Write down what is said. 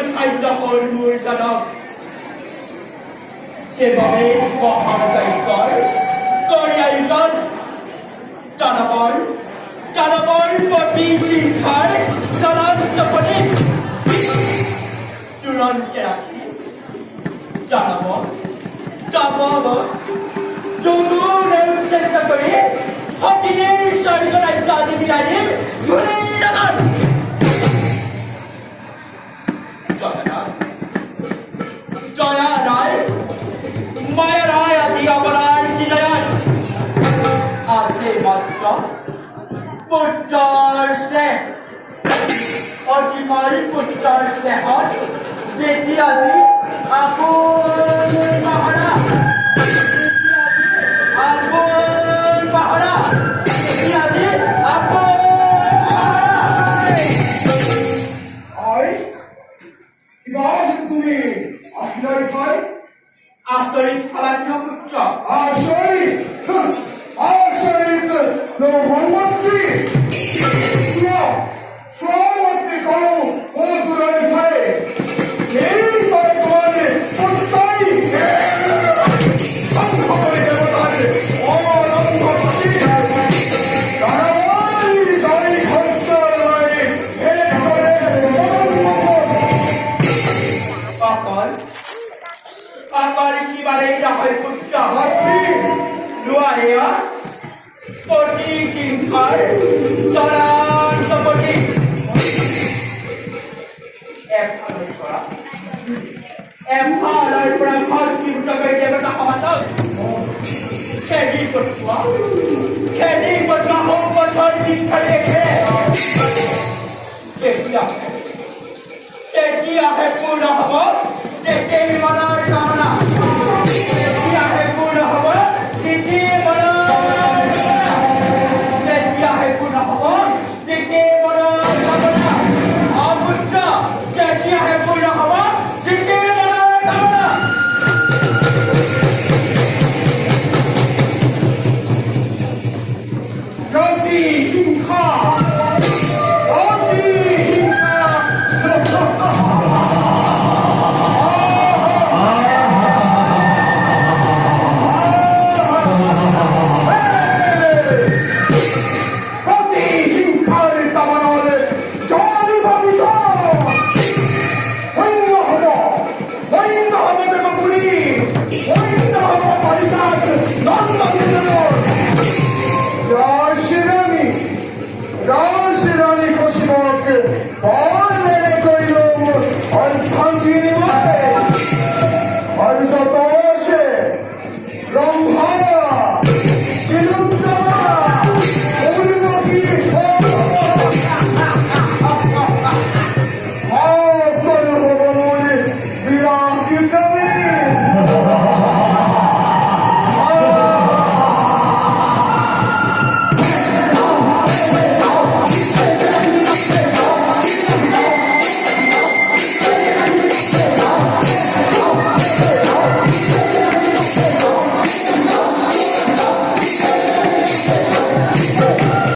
খাদ্য হৰমূৰ জনক কেৱলে মহাযজ্ঞৰ কৰি আয়োজন জানবৰ প্ৰতি হিংসাৰ জনন্তপতি তুৰন্তে ৰাখি জানব চেষ্টা কৰি সতীৰ স্বৰ্গ ৰাজ্য আদি বিৰাজিম ধুনীয়াগান জয়া রায় মায়া রায় আদি অপরাধ চিনয়ন আছে মাত্র পুত্ৰৰ স্নেহ অতিমাল পুত্ৰৰ স্নেহত যেতি আদি আপোন মহাৰা তুমি আচৰিত ফলাকীয় পুত্ৰ আচৰিত মন্ত্ৰী স্বমন্ত্ৰী কৰো ও দূৰৰ ভাই এই তই তোমার পুত্ৰাই সংঘবলী দেৱতাৰ অনংগপতি এফালৰ পৰা ভস্মীভূত কৰি দেৱতা সমাজক খেদি পঠোৱা সংগঠন দীক্ষা দেখে তেতিয়াহে পূৰ্ণ হ'ব তেতিয়াই মনৰ কামনা তেতিয়াহে পূৰ্ণ হ'ব তেতিয়াই মনৰ তেতিয়াহে পূৰ্ণ হ'ব তেতিয়াই মনৰ কামনা অপুত্ৰ তেতিয়াহে পূৰ্ণ হ'ব তেতিয়াই মনৰ কামনা অতি হিংসা রাশি রানী কৌশিক